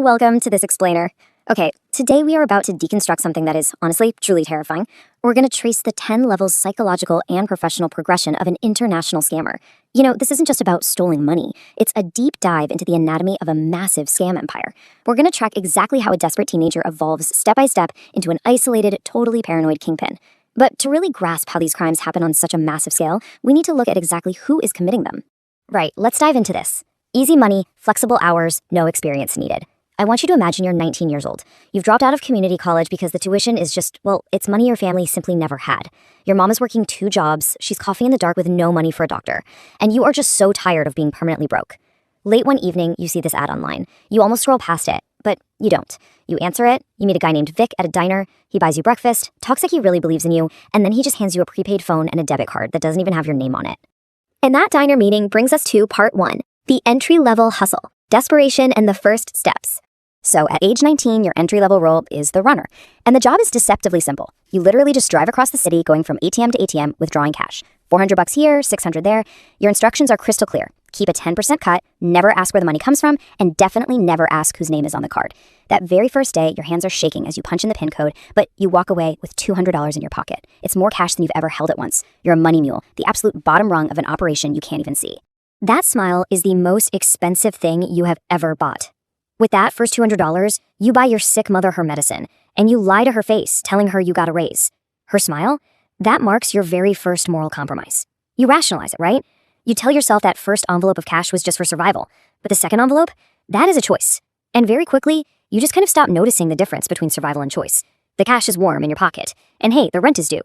Welcome to this explainer. Okay, today we are about to deconstruct something that is honestly truly terrifying. We're going to trace the 10 levels psychological and professional progression of an international scammer. You know, this isn't just about stolen money. It's a deep dive into the anatomy of a massive scam empire. We're going to track exactly how a desperate teenager evolves step by step into an isolated, totally paranoid kingpin. But to really grasp how these crimes happen on such a massive scale, we need to look at exactly who is committing them. Right, let's dive into this. Easy money, flexible hours, no experience needed. I want you to imagine you're 19 years old. You've dropped out of community college because the tuition is just, well, it's money your family simply never had. Your mom is working 2 jobs, she's coughing in the dark with no money for a doctor, and you are just so tired of being permanently broke. Late one evening, you see this ad online. You almost scroll past it, but you don't. You answer it, you meet a guy named Vic at a diner, he buys you breakfast, talks like he really believes in you, and then he just hands you a prepaid phone and a debit card that doesn't even have your name on it. And that diner meeting brings us to part 1, the entry-level hustle, desperation, and the first steps. So at age 19, your entry-level role is the runner. And the job is deceptively simple. You literally just drive across the city going from ATM to ATM withdrawing cash. $400 here, $600 there. Your instructions are crystal clear. Keep a 10% cut, never ask where the money comes from, and definitely never ask whose name is on the card. That very first day, your hands are shaking as you punch in the PIN code, but you walk away with $200 in your pocket. It's more cash than you've ever held at once. You're a money mule, the absolute bottom rung of an operation you can't even see. That smile is the most expensive thing you have ever bought. With that first $200, you buy your sick mother her medicine, and you lie to her face, telling her you got a raise. Her smile? That marks your very first moral compromise. You rationalize it, right? You tell yourself that first envelope of cash was just for survival, but the second envelope? That is a choice. And very quickly, you just kind of stop noticing the difference between survival and choice. The cash is warm in your pocket, and hey, the rent is due.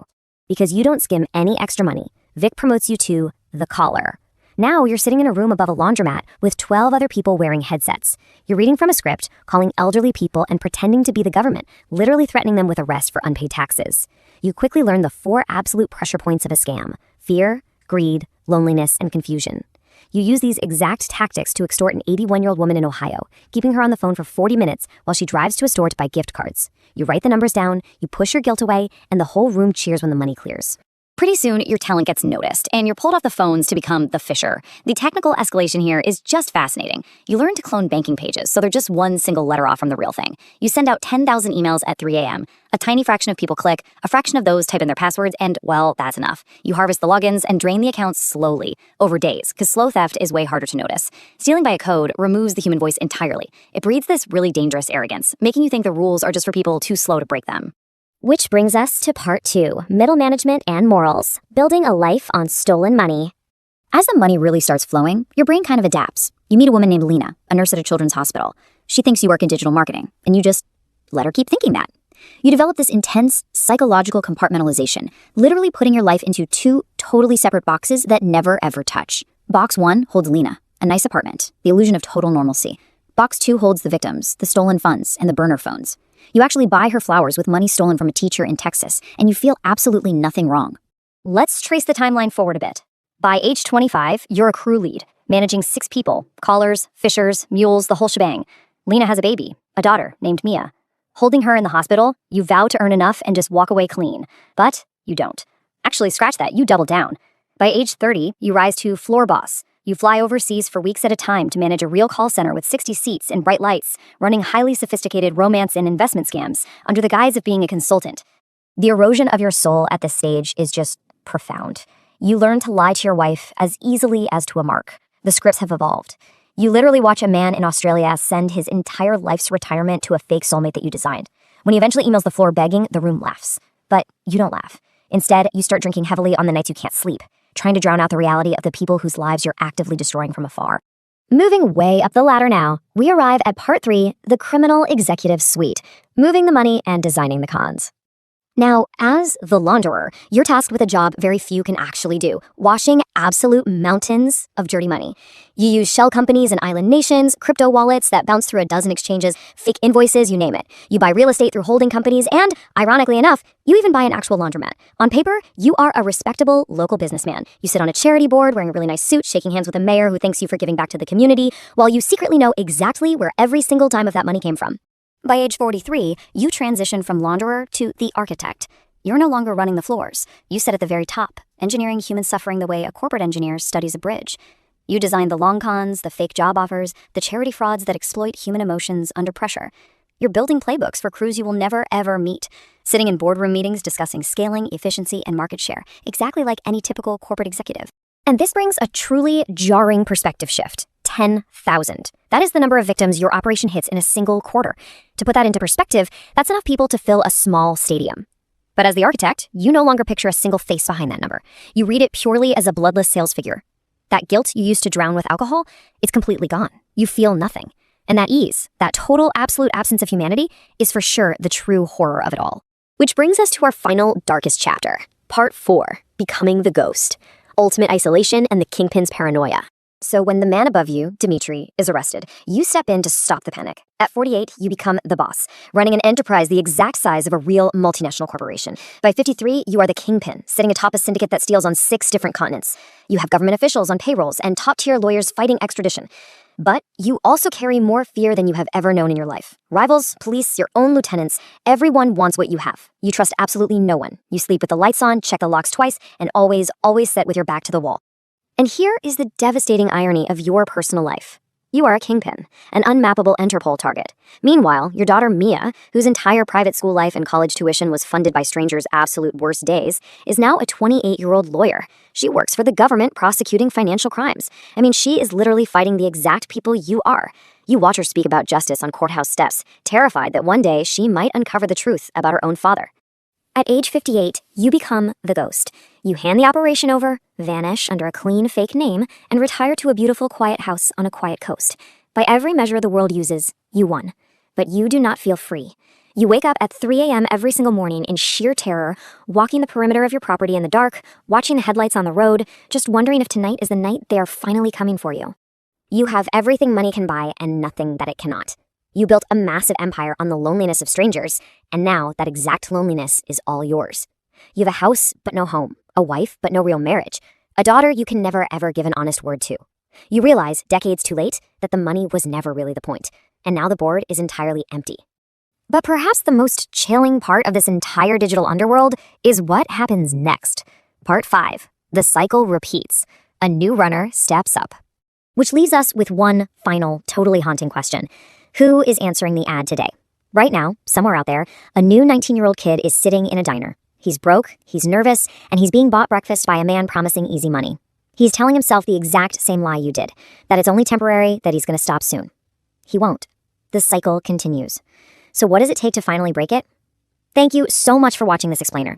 Because you don't skim any extra money, Vic promotes you to the caller. Now you're sitting in a room above a laundromat with 12 other people wearing headsets. You're reading from a script, calling elderly people and pretending to be the government, literally threatening them with arrest for unpaid taxes. You quickly learn the 4 absolute pressure points of a scam: fear, greed, loneliness, and confusion. You use these exact tactics to extort an 81-year-old woman in Ohio, keeping her on the phone for 40 minutes while she drives to a store to buy gift cards. You write the numbers down, you push your guilt away, and the whole room cheers when the money clears. Pretty soon, your talent gets noticed, and you're pulled off the phones to become the fisher. The technical escalation here is just fascinating. You learn to clone banking pages, so they're just one single letter off from the real thing. You send out 10,000 emails at 3 a.m. A tiny fraction of people click, a fraction of those type in their passwords, and, well, that's enough. You harvest the logins and drain the accounts slowly, over days, because slow theft is way harder to notice. Stealing by a code removes the human voice entirely. It breeds this really dangerous arrogance, making you think the rules are just for people too slow to break them. Which brings us to part 2, middle management and morals, building a life on stolen money. As the money really starts flowing, your brain kind of adapts. You meet a woman named Lena, a nurse at a children's hospital. She thinks you work in digital marketing, and you just let her keep thinking that. You develop this intense psychological compartmentalization, literally putting your life into 2 totally separate boxes that never ever touch. Box 1 holds Lena, a nice apartment, the illusion of total normalcy. Box 2 holds the victims, the stolen funds, and the burner phones. You actually buy her flowers with money stolen from a teacher in Texas, and you feel absolutely nothing wrong. Let's trace the timeline forward a bit. By age 25, you're a crew lead, managing 6 people, callers, fishers, mules, the whole shebang. Lena has a baby, a daughter named Mia. Holding her in the hospital, you vow to earn enough and just walk away clean. But you don't. Actually, scratch that, you double down. By age 30, you rise to floor boss. You fly overseas for weeks at a time to manage a real call center with 60 seats and bright lights, running highly sophisticated romance and investment scams under the guise of being a consultant. The erosion of your soul at this stage is just profound. You learn to lie to your wife as easily as to a mark. The scripts have evolved. You literally watch a man in Australia send his entire life's retirement to a fake soulmate that you designed. When he eventually emails the floor begging, the room laughs. But you don't laugh. Instead, you start drinking heavily on the nights you can't sleep, trying to drown out the reality of the people whose lives you're actively destroying from afar. Moving way up the ladder now, we arrive at part 3, the criminal executive suite, moving the money and designing the cons. Now, as the launderer, you're tasked with a job very few can actually do, washing absolute mountains of dirty money. You use shell companies and island nations, crypto wallets that bounce through a dozen exchanges, fake invoices, you name it. You buy real estate through holding companies, and, ironically enough, you even buy an actual laundromat. On paper, you are a respectable local businessman. You sit on a charity board wearing a really nice suit, shaking hands with a mayor who thanks you for giving back to the community, while you secretly know exactly where every single dime of that money came from. By age 43, you transition from launderer to the architect. You're no longer running the floors. You sit at the very top, engineering human suffering the way a corporate engineer studies a bridge. You design the long cons, the fake job offers, the charity frauds that exploit human emotions under pressure. You're building playbooks for crews you will never, ever meet, sitting in boardroom meetings discussing scaling, efficiency, and market share, exactly like any typical corporate executive. And this brings a truly jarring perspective shift. 10,000. That is the number of victims your operation hits in a single quarter. To put that into perspective, that's enough people to fill a small stadium. But as the architect, you no longer picture a single face behind that number. You read it purely as a bloodless sales figure. That guilt you used to drown with alcohol, it's completely gone. You feel nothing. And that ease, that total absolute absence of humanity, is for sure the true horror of it all. Which brings us to our final darkest chapter. Part 4, Becoming the Ghost. Ultimate isolation and the kingpin's paranoia. So when the man above you, Dimitri, is arrested, you step in to stop the panic. At 48, you become the boss, running an enterprise the exact size of a real multinational corporation. By 53, you are the kingpin, sitting atop a syndicate that steals on 6 different continents. You have government officials on payrolls and top-tier lawyers fighting extradition. But you also carry more fear than you have ever known in your life. Rivals, police, your own lieutenants, everyone wants what you have. You trust absolutely no one. You sleep with the lights on, check the locks twice, and always sit with your back to the wall. And here is the devastating irony of your personal life. You are a kingpin, an unmappable Interpol target. Meanwhile, your daughter Mia, whose entire private school life and college tuition was funded by strangers' absolute worst days, is now a 28-year-old lawyer. She works for the government prosecuting financial crimes. I mean, she is literally fighting the exact people you are. You watch her speak about justice on courthouse steps, terrified that one day she might uncover the truth about her own father. At age 58, you become the ghost. You hand the operation over, vanish under a clean fake name, and retire to a beautiful quiet house on a quiet coast. By every measure the world uses, you won. But you do not feel free. You wake up at 3 a.m. every single morning in sheer terror, walking the perimeter of your property in the dark, watching the headlights on the road, just wondering if tonight is the night they are finally coming for you. You have everything money can buy and nothing that it cannot. You built a massive empire on the loneliness of strangers, and now that exact loneliness is all yours. You have a house, but no home, a wife, but no real marriage, a daughter you can never ever give an honest word to. You realize, decades too late, that the money was never really the point, and now the board is entirely empty. But perhaps the most chilling part of this entire digital underworld is what happens next. Part 5, The Cycle Repeats. A new runner steps up. Which leaves us with one final, totally haunting question. Who is answering the ad today? Right now, somewhere out there, a new 19-year-old kid is sitting in a diner. He's broke, he's nervous, and he's being bought breakfast by a man promising easy money. He's telling himself the exact same lie you did, that it's only temporary, that he's going to stop soon. He won't. The cycle continues. So what does it take to finally break it? Thank you so much for watching this explainer.